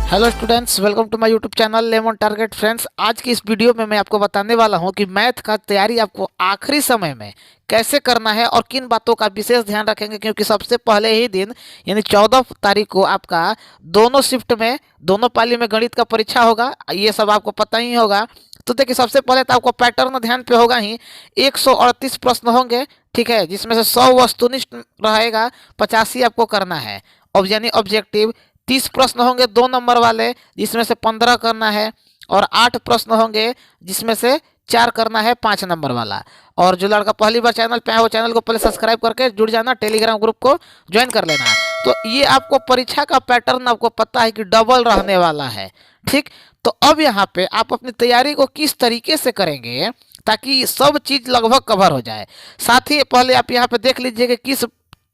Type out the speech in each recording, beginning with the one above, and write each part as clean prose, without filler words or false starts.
Hello students, welcome to my YouTube channel lemon target. Friends, आज की इस video में मैं आपको बताने वाला हूं कि मैथ का तैयारी आपको आखिरी समय में कैसे करना है और किन बातों का विशेष ध्यान रखेंगे, क्योंकि सबसे पहले ही दिन यानी 14 तारीख को आपका दोनों शिफ्ट में दोनों पाली में गणित का परीक्षा होगा। ये सब आपको पता ही होगा। तो देखिए, सबसे पहले तो आपको पैटर्न ध्यान पे होगा ही। 138 प्रश्न होंगे, ठीक है, जिसमें से 100 वस्तुनिष्ठ रहेगा, 85 आपको करना है यानी ऑब्जेक्टिव। 30 प्रश्न होंगे 2 नंबर वाले, जिसमें से 15 करना है, और 8 प्रश्न होंगे जिसमें से 4 करना है 5 नंबर वाला। और जो लड़का पहली बार चैनल पे आया वो चैनल को पहले सब्सक्राइब करके जुड़ जाना, टेलीग्राम ग्रुप को ज्वाइन कर लेना। तो ये आपको परीक्षा का पैटर्न आपको पता है कि डबल रहने वाला है, ठीक। तो अब यहाँ पे आप अपनी तैयारी को किस तरीके से करेंगे ताकि सब चीज़ लगभग कवर हो जाए। साथ ही पहले आप यहाँ पे देख लीजिए कि किस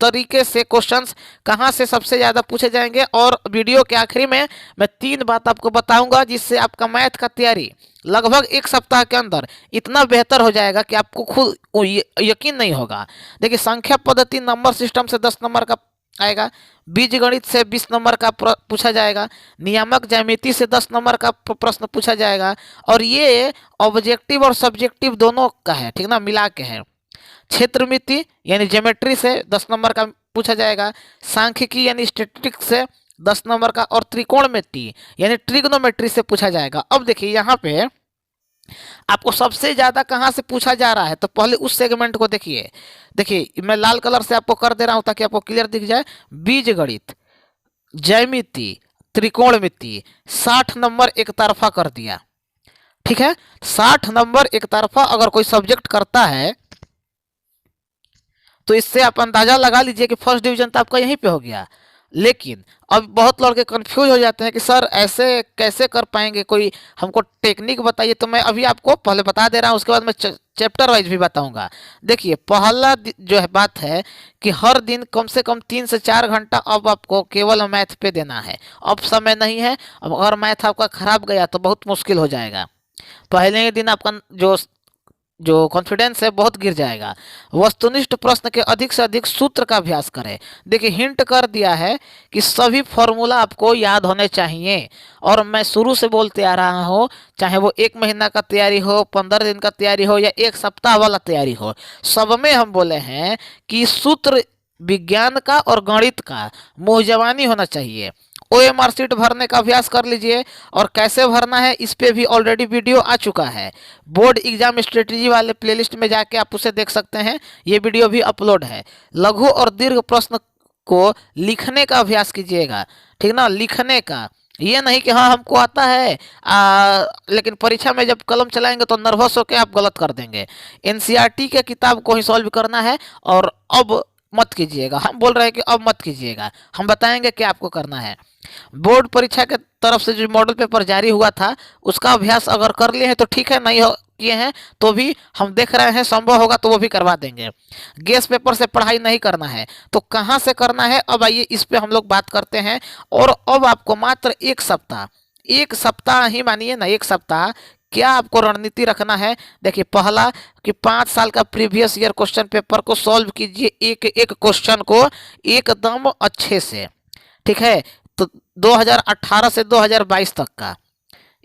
तरीके से क्वेश्चंस कहाँ से सबसे ज़्यादा पूछे जाएंगे। और वीडियो के आखिरी में मैं 3 बात आपको बताऊंगा जिससे आपका मैथ का तैयारी लगभग 1 सप्ताह के अंदर इतना बेहतर हो जाएगा कि आपको खुद यकीन नहीं होगा। देखिए, संख्या पद्धति नंबर सिस्टम से 10 नंबर का आएगा, बीज गणित से 20 नंबर का पूछा जाएगा, नियामक ज्यामिति से 10 नंबर का प्रश्न पूछा जाएगा। और ये ऑब्जेक्टिव और सब्जेक्टिव दोनों का है, ठीक ना, मिला के है। क्षेत्रमिति यानी ज्योमेट्री से 10 नंबर का पूछा जाएगा, सांख्यिकी यानी स्टैटिस्टिक्स से 10 नंबर का, और त्रिकोणमिति यानी ट्रिग्नोमेट्री से पूछा जाएगा। अब देखिए, यहाँ पे आपको सबसे ज़्यादा कहाँ से पूछा जा रहा है, तो पहले उस सेगमेंट को देखिए। देखिए, मैं लाल कलर से आपको कर दे रहा हूँ ताकि आपको क्लियर दिख जाए। बीज गणित, ज्यामिति, त्रिकोणमिति 60 नंबर एक तरफा कर दिया, ठीक है। 60 नंबर एक तरफा अगर कोई सब्जेक्ट करता है तो इससे आप अंदाजा लगा लीजिए कि फर्स्ट डिवीजन तो आपका यहीं पे हो गया। लेकिन अब बहुत लड़के कंफ्यूज हो जाते हैं कि सर ऐसे कैसे कर पाएंगे, कोई हमको टेक्निक बताइए। तो मैं अभी आपको पहले बता दे रहा हूँ, उसके बाद मैं चैप्टर वाइज भी बताऊंगा। देखिए, पहला जो है बात है कि हर दिन कम से कम 3 से 4 घंटा अब आपको केवल मैथ पे देना है। अब समय नहीं है। अब अगर मैथ आपका खराब गया तो बहुत मुश्किल हो जाएगा। पहले ही दिन आपका जो कॉन्फिडेंस है बहुत गिर जाएगा। वस्तुनिष्ठ प्रश्न के अधिक से अधिक सूत्र का अभ्यास करें। देखिए, हिंट कर दिया है कि सभी फॉर्मूला आपको याद होने चाहिए। और मैं शुरू से बोलते आ रहा हूँ, चाहे वो 1 महीना का तैयारी हो, 15 दिन का तैयारी हो, या 1 सप्ताह वाला तैयारी हो, सब में हम बोले हैं कि सूत्र विज्ञान का और गणित का मुँह जबानी होना चाहिए। OMR सीट भरने का अभ्यास कर लीजिए, और कैसे भरना है इस पे भी ऑलरेडी वीडियो आ चुका है। बोर्ड एग्जाम स्ट्रेटजी वाले प्लेलिस्ट में जाके आप उसे देख सकते हैं, ये वीडियो भी अपलोड है। लघु और दीर्घ प्रश्न को लिखने का अभ्यास कीजिएगा, ठीक ना, लिखने का। ये नहीं कि हाँ हमको आता है लेकिन परीक्षा में जब कलम चलाएंगे तो नर्वस होकर आप गलत कर देंगे। NCERT के किताब को ही सॉल्व करना है। और अब मत कीजिएगा, हम बोल रहे हैं कि अब मत कीजिएगा, हम बताएंगे कि आपको करना है। बोर्ड परीक्षा के तरफ से जो मॉडल पेपर जारी हुआ था उसका अभ्यास अगर कर लिए हैं तो ठीक है, नहीं हो किए हैं तो भी हम देख रहे हैं, संभव होगा तो वो भी करवा देंगे। गेस पेपर से पढ़ाई नहीं करना है तो कहाँ से करना है, अब आइए इस पे हम लोग बात करते हैं। और अब आपको मात्र 1 सप्ताह ही मानिए ना, 1 सप्ताह क्या आपको रणनीति रखना है। देखिए, पहला कि 5 साल का प्रीवियस ईयर क्वेश्चन पेपर को सॉल्व कीजिए, एक एक क्वेश्चन को एकदम अच्छे से, ठीक है। तो 2018 से 2022 तक का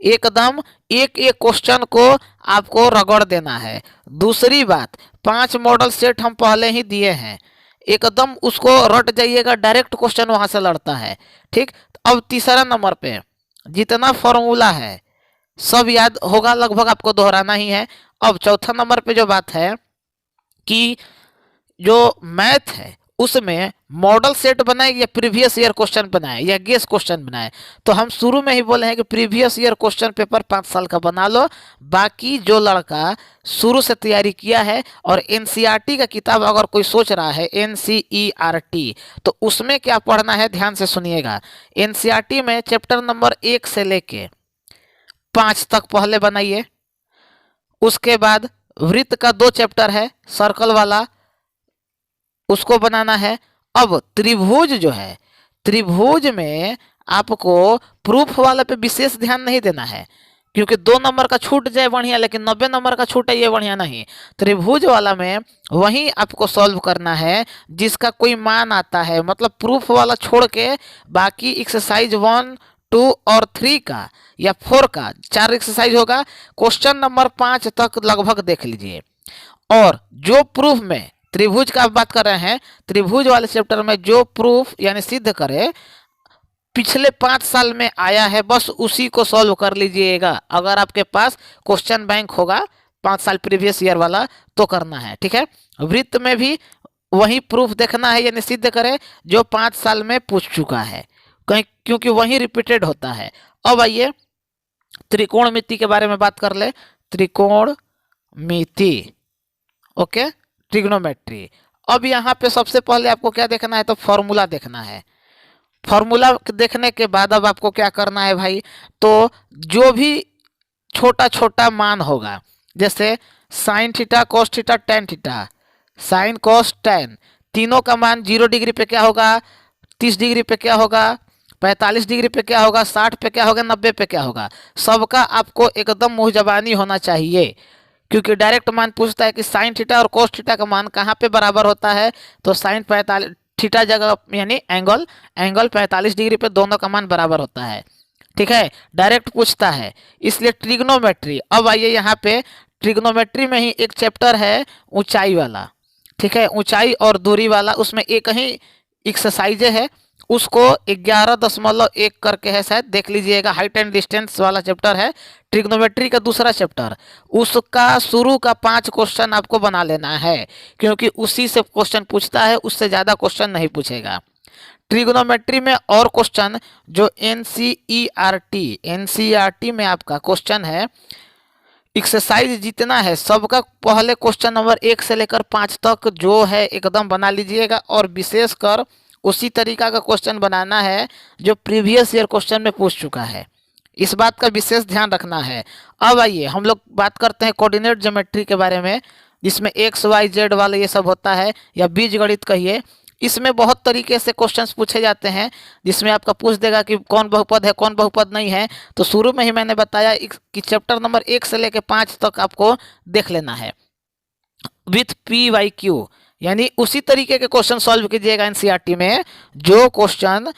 एकदम एक एक क्वेश्चन को आपको रगड़ देना है। दूसरी बात, 5 मॉडल सेट हम पहले ही दिए हैं, एकदम उसको रट जाइएगा, डायरेक्ट क्वेश्चन वहां से लड़ता है, ठीक। अब तीसरा नंबर पे जितना फॉर्मूला है सब याद होगा, लगभग आपको दोहराना ही है। अब चौथा नंबर पे जो बात है कि जो मैथ है उसमें मॉडल सेट बनाए या प्रीवियस ईयर क्वेश्चन बनाए या गेस क्वेश्चन बनाए, तो हम शुरू में ही बोले हैं कि प्रीवियस ईयर क्वेश्चन पेपर 5 साल का बना लो। बाकी जो लड़का शुरू से तैयारी किया है और NCERT का किताब अगर कोई सोच रहा है, NCERT, तो उसमें क्या पढ़ना है ध्यान से सुनिएगा। NCERT में चैप्टर नंबर 1 से लेके 5 तक पहले बनाइए। उसके बाद वृत्त का 2 चैप्टर है, सर्कल वाला, उसको बनाना है। अब त्रिभुज जो है, त्रिभुज में आपको प्रूफ वाला पे विशेष ध्यान नहीं देना है, क्योंकि 2 नंबर का छूट जाए बढ़िया, लेकिन 90 नंबर का छूटे ये बढ़िया नहीं। त्रिभुज वाला में वही आपको सॉल्व करना है जिसका कोई मान आता है, मतलब प्रूफ वाला छोड़ के बाकी एक्सरसाइज 1, 2 और 3 का या 4 का 4 एक्सरसाइज होगा। क्वेश्चन नंबर 5 तक लगभग देख लीजिए। और जो प्रूफ में त्रिभुज का आप बात कर रहे हैं, त्रिभुज वाले चैप्टर में जो प्रूफ यानी सिद्ध करे पिछले 5 साल में आया है, बस उसी को सॉल्व कर लीजिएगा। अगर आपके पास क्वेश्चन बैंक होगा 5 साल प्रीवियस ईयर वाला तो करना है, ठीक है। वृत्त में भी वही प्रूफ देखना है, यानी सिद्ध करे जो 5 साल में पूछ चुका है, कहीं क्योंकि वही रिपीटेड होता है। अब आइए त्रिकोणमिति के बारे में बात कर ले। त्रिकोणमिति, ओके, ट्रिग्नोमेट्री। अब यहाँ पे सबसे पहले आपको क्या देखना है, तो फॉर्मूला देखना है। फॉर्मूला देखने के बाद अब आपको क्या करना है भाई, तो जो भी छोटा छोटा मान होगा, जैसे sine theta, cos theta, tan theta, sine cos tan, तीनों का मान 0 डिग्री पे क्या होगा, 30 डिग्री पे क्या होगा, 45 डिग्री पे क्या होगा, 60 पे क्या होगा, 90 पे क्या होगा, सबका आपको एकदम मुँह जबानी होना चाहिए। क्योंकि डायरेक्ट मान पूछता है कि साइन थीटा और कोस थीटा का मान कहाँ पे बराबर होता है, तो साइन 45 थीटा जगह यानी एंगल 45 डिग्री पे दोनों का मान बराबर होता है, ठीक है, डायरेक्ट पूछता है, इसलिए ट्रिग्नोमेट्री। अब आइए यहाँ पे ट्रिग्नोमेट्री में ही एक चैप्टर है ऊंचाई वाला, ठीक है, ऊंचाई और दूरी वाला, उसमें एक ही एक्सरसाइज है, उसको 11.1 करके है शायद, देख लीजिएगा। हाइट एंड डिस्टेंस वाला चैप्टर है, ट्रिग्नोमेट्री का दूसरा चैप्टर, उसका शुरू का 5 क्वेश्चन आपको बना लेना है, क्योंकि उसी से क्वेश्चन पूछता है, उससे ज़्यादा क्वेश्चन नहीं पूछेगा। ट्रिग्नोमेट्री में और क्वेश्चन जो एनसीईआरटी में आपका क्वेश्चन है, एक्सरसाइज जितना है सबका पहले क्वेश्चन नंबर 1 से लेकर 5 तक जो है एकदम बना लीजिएगा, और विशेषकर उसी तरीका का क्वेश्चन बनाना है जो प्रीवियस ईयर क्वेश्चन में पूछ चुका है, इस बात का विशेष ध्यान रखना है। अब आइए हम लोग बात करते हैं कोऑर्डिनेट ज्योमेट्री के बारे में, जिसमें एक्स वाई जेड वाले ये सब होता है, या बीजगणित कहिए। इसमें बहुत तरीके से क्वेश्चंस पूछे जाते हैं, जिसमें आपका पूछ देगा कि कौन बहुपद है कौन बहुपद नहीं है। तो शुरू में ही मैंने बताया कि चैप्टर नंबर 1 से लेकर 5 तक आपको देख लेना है विथ पी वाई क्यू, यानी उसी तरीके के क्वेश्चन सॉल्व कीजिएगा एनसीईआरटी में जो क्वेश्चन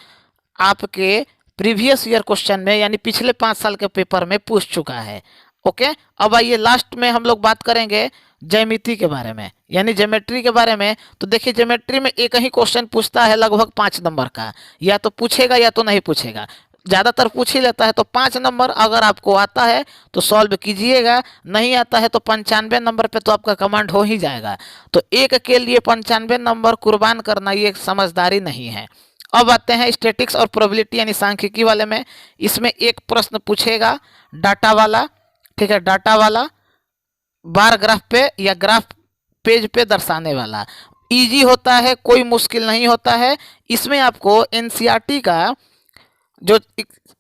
आपके प्रीवियस ईयर क्वेश्चन में यानी पिछले 5 साल के पेपर में पूछ चुका है, ओके। अब आइए लास्ट में हम लोग बात करेंगे ज्यामिति के बारे में, यानी ज्योमेट्री के बारे में। तो देखिए ज्योमेट्री में एक ही क्वेश्चन पूछता है लगभग 5 नंबर का, या तो पूछेगा या तो नहीं पूछेगा, ज़्यादातर पूछ ही लेता है। तो 5 नंबर अगर आपको आता है तो सॉल्व कीजिएगा, नहीं आता है तो 95 नंबर पे तो आपका कमांड हो ही जाएगा। तो एक के लिए 95 नंबर कुर्बान करना ये समझदारी नहीं है। अब आते हैं स्टैटिक्स और प्रोबेबिलिटी यानी सांख्यिकी वाले में। इसमें एक प्रश्न पूछेगा डाटा वाला, ठीक है, डाटा वाला बार ग्राफ पे या ग्राफ पेज पे दर्शाने वाला। इजी होता है, कोई मुश्किल नहीं होता है। इसमें आपको एनसीईआरटी का जो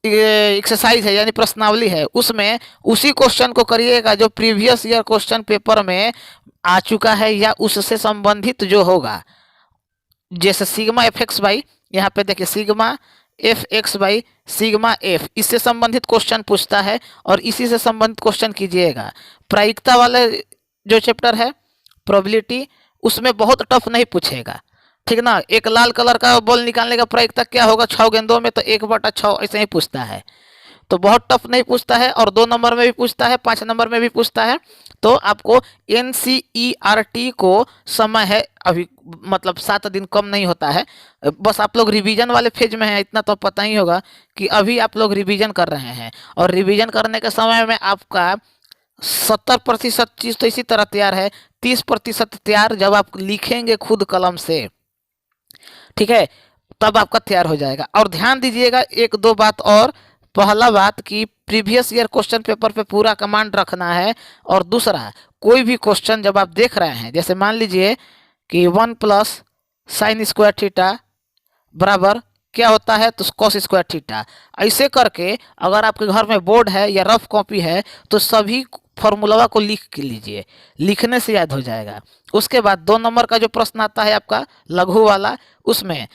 एक्सरसाइज है यानी प्रश्नावली है, उसमें उसी क्वेश्चन को करिएगा जो प्रीवियस ईयर क्वेश्चन पेपर में आ चुका है या उससे संबंधित जो होगा। जैसे सिग्मा एफ एक्स बाई, यहाँ पे देखिए sigma F x by sigma F, इससे संबंधित क्वेश्चन पूछता है और इसी से संबंधित क्वेश्चन कीजिएगा। प्रायिकता वाले जो चैप्टर है प्रोबेबिलिटी, उसमें बहुत टफ नहीं पूछेगा, ठीक ना। एक लाल कलर का बॉल निकालने का प्रायिकता क्या होगा 6 गेंदों में, तो 1/6 ऐसे ही पूछता है, तो बहुत टफ नहीं पूछता है। और 2 नंबर में भी पूछता है, 5 नंबर में भी पूछता है। तो आपको एनसीईआरटी को समय है अभी, मतलब 7 दिन कम नहीं होता है, बस आप लोग रिवीजन वाले फेज में हैं, इतना तो पता ही होगा कि अभी आप लोग रिवीजन कर रहे हैं। और रिवीजन करने के समय में आपका 70% चीज़ तो इसी तरह तैयार है, 30% तैयार जब आप लिखेंगे खुद कलम से, ठीक है, तब आपका तैयार हो जाएगा। और ध्यान दीजिएगा 1-2 बात और। पहला बात कि प्रीवियस ईयर क्वेश्चन पेपर पे पूरा कमांड रखना है। और दूसरा, कोई भी क्वेश्चन जब आप देख रहे हैं, जैसे मान लीजिए कि 1 प्लस साइन स्क्वायर थीटा बराबर क्या होता है, तो कॉस स्क्वायर थीटा, ऐसे करके अगर आपके घर में बोर्ड है या रफ कॉपी है तो सभी फॉर्मूला को लिख के लीजिए, लिखने से याद हो जाएगा। उसके बाद 2 नंबर का जो प्रश्न आता है आपका लघु वाला, उसमें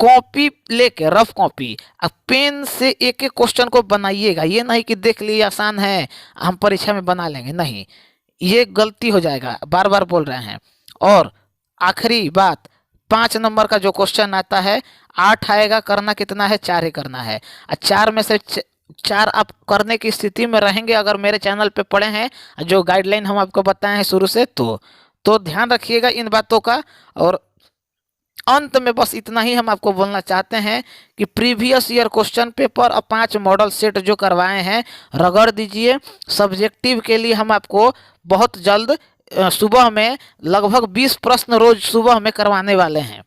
कॉपी लेके रफ कॉपी अब पेन से एक एक क्वेश्चन को बनाइएगा। ये नहीं कि देख लिए आसान है हम परीक्षा में बना लेंगे, नहीं, ये गलती हो जाएगा, बार बार बोल रहे हैं। और आखिरी बात, 5 नंबर का जो क्वेश्चन आता है 8 आएगा, करना कितना है, 4 ही करना है। 4 में से 4 आप करने की स्थिति में रहेंगे अगर मेरे चैनल पे पढ़े हैं, जो गाइडलाइन हम आपको बताए हैं शुरू से, तो ध्यान रखिएगा इन बातों का। और अंत में बस इतना ही हम आपको बोलना चाहते हैं कि प्रीवियस ईयर क्वेश्चन पेपर और 5 मॉडल सेट जो करवाए हैं रगड़ दीजिए। सब्जेक्टिव के लिए हम आपको बहुत जल्द सुबह में लगभग 20 प्रश्न रोज सुबह में करवाने वाले हैं,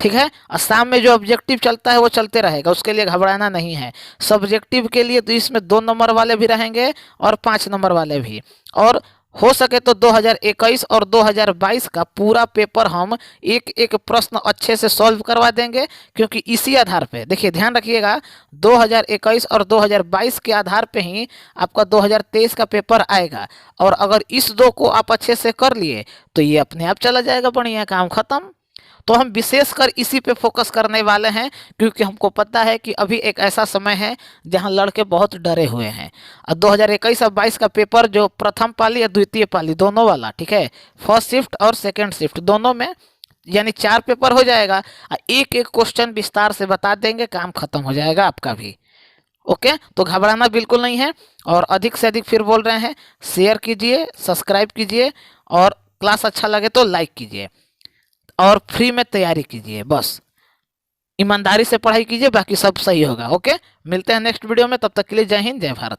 ठीक है। और शाम में जो ऑब्जेक्टिव चलता है वो चलते रहेगा, उसके लिए घबराना नहीं है। सब्जेक्टिव के लिए तो इसमें 2 नंबर वाले भी रहेंगे और 5 नंबर वाले भी। और हो सके तो 2021 और 2022 का पूरा पेपर हम एक एक प्रश्न अच्छे से सॉल्व करवा देंगे, क्योंकि इसी आधार पे देखिए, ध्यान रखिएगा, 2021 और 2022 के आधार पे ही आपका 2023 का पेपर आएगा। और अगर इस 2 को आप अच्छे से कर लिए तो ये अपने आप चला जाएगा, बढ़िया, काम खत्म। तो हम विशेषकर इसी पे फोकस करने वाले हैं, क्योंकि हमको पता है कि अभी एक ऐसा समय है जहां लड़के बहुत डरे हुए हैं। और 2021 और 22 का पेपर जो प्रथम पाली या द्वितीय पाली दोनों वाला, ठीक है, फर्स्ट शिफ्ट और सेकंड शिफ्ट दोनों में, यानी 4 पेपर हो जाएगा। एक एक क्वेश्चन विस्तार से बता देंगे, काम खत्म हो जाएगा आपका भी। ओके, तो घबराना बिल्कुल नहीं है। और अधिक से अधिक फिर बोल रहे हैं, शेयर कीजिए, सब्सक्राइब कीजिए, और क्लास अच्छा लगे तो लाइक कीजिए, और फ्री में तैयारी कीजिए। बस ईमानदारी से पढ़ाई कीजिए, बाकी सब सही होगा। ओके, मिलते हैं नेक्स्ट वीडियो में, तब तक के लिए जय हिंद, जय भारत।